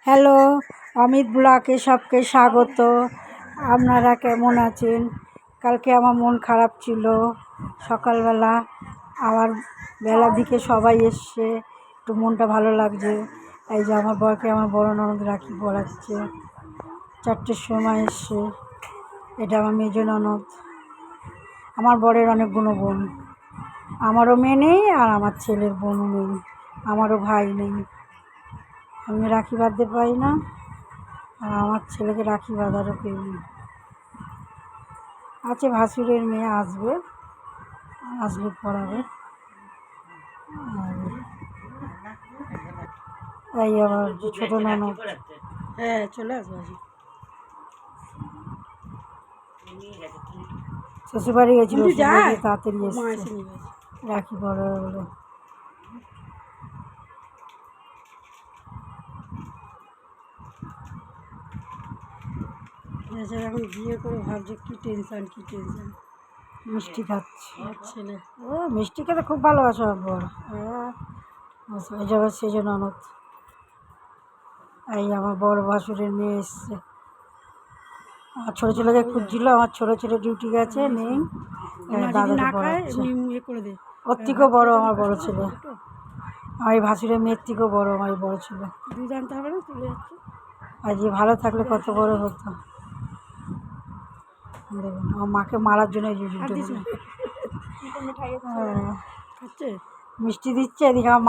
Hello, Amit ব্লগে সবকে স্বাগত। আপনারা কেমন আছেন? কালকে আমার মন খারাপ ছিল, সকালবেলা আবার বেলা দিকে সবাই এসছে, একটু মনটা ভালো লাগছে। এই যে আমার বরকে আমার বড় ননদ রাখি পড়াচ্ছে, 4টের সময় এসছে। এটা আমার মেজ ননদ। আমার বরের অনেকগুলো বোন, আমারও মেয়ে নেই আর আমার ছেলের বোনও নেই, আমারও ভাই নেই। আমি রাখি বাঁধতে পারি না, আর আমার ছেলেকে রাখি বাঁধারও কেউ নেই। আছে ভাসুরের মেয়ে, আসলে পড়াবে। এই আমার ছোট ননদ, হ্যাঁ চলে আসবো। শ্বশুরবাড়ি গেছিল, তাড়াতাড়ি এসেছে রাখি পড়াবে বলে। এখন বিয়ে করে ভাবছে কী টেনশান মিষ্টি খাচ্ছে ছেলে। ও মিষ্টি খেতে খুব ভালোবাসে আমার বর। হ্যাঁ, এই যাবে সেই জন্য ননদ। এই আমার বড় ভাসুরের মেয়ে এসছে। আমার ছোটো ছেলেকে খুঁজছিল, আমার ছোটো ছেলে ডিউটি গেছে, নেই। দাদাকে পড়াচ্ছে। ওর থেকেও বড়ো আমার বড় ছেলে, আমার এই ভাসুরের মেয়ের থেকেও বড়ো আমার এই বড় ছেলে। জানতে হবে না, চলে যাচ্ছে। আর যে ভালো থাকলে কত বড় হতো। দেখুন আমার মাকে মারার জন্য এই যে মিষ্টি দিচ্ছে, এদিকে আমার